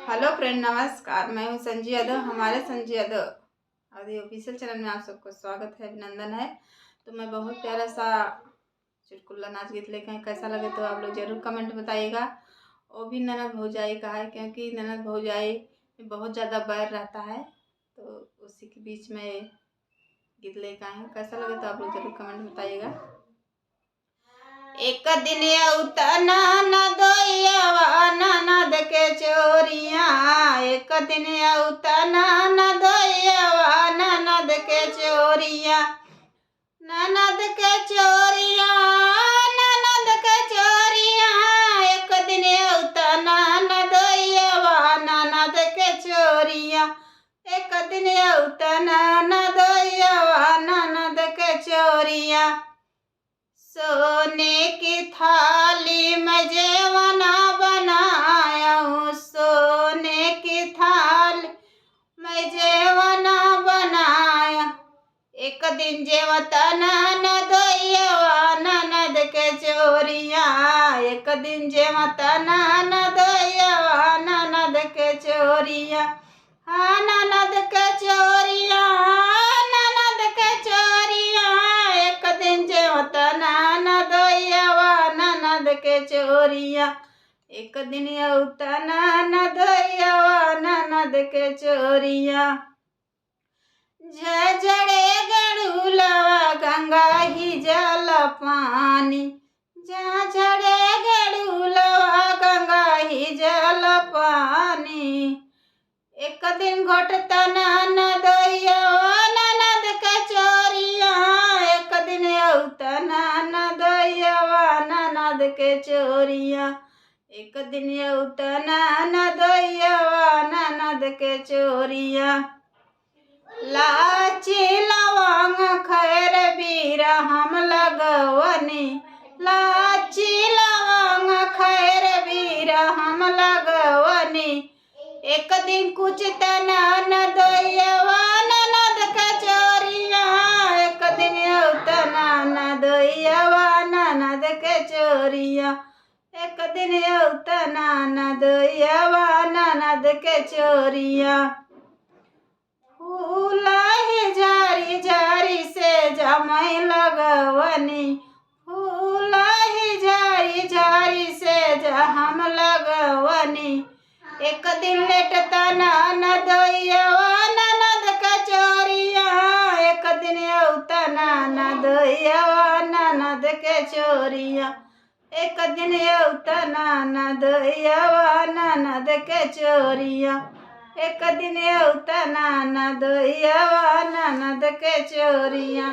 Hello friend, नमस्कार। मैं हूँ संजय यादव। हमारे संजय यादव आदि ऑफिशियल चैनल में आप सबको स्वागत है, अभिनंदन है। तो मैं बहुत प्यारा सा चुटकुला नाच गीत लेकर आई। कैसा लगे तो आप लोग जरूर कमेंट बताइएगा। वो भी ननद भौजाई का है, क्योंकि ननद भौजाई में बहुत ज़्यादा बैर रहता है, तो उसी के बीच में गीत लेकर आई हूँ। कैसा लगे तो आप लोग जरूर कमेंट बताइएगा। एक दिन उतना नदोइया ननद के चोरिया, एक दिन उतना नदोइया ननद के चोरिया, ननद के चोरिया, ननद के चोरिया, एक दिन उतना नदोइया ननद के चोरिया, एक दिन उतना नदोइया ननद के चोरिया। सोने की थाली में जेवना बनाया हूँ, सोने की थाली में जेवना बनाया। एक दिन जेवता ननदोइया ननद के चोरिया, एक दिन जेवता ननदोइया ननद के चोरिया। हाँ ननद के चोरिया, ननद के चोरिया, एक दिन जेवता ननदोइया ननद के चोरिया, एक दिन उता ननदोइया ननद के चोरिया। झड़े गड़ुलवा गंगा ही जल पानी, झड़े गड़ुलवा गंगा ही जल पानी। एक दिन घोटता ननदोइया ननद के चोरिया, एक दिन उता ननदोइया ननद के चोरिया, एक दिन उता ननदोइया ननद के चोरिया। लाची लवंग खैर बीरा हम लगवनी, लाची लवंग खैर बीरा हम लगवनी। एक दिन कुछ ननदोइया ननद के चोरिया, एक दिन उता ननदोइया ननद के चोरिया, एक दिन उता ननदोइया ननद के चोरिया। फूला ही झारी झारी से जमाई लगवनी, फूला ही झारी झारी से हम लगवनी। एक दिन लेटता ननदोइया ननद के चोरिया, एक दिन उता ननदोइया ननद के चोरिया, एक दिन उता ननदोइया ननद के चोरिया, एक दिन उता ननदोइया ननद के चोरिया।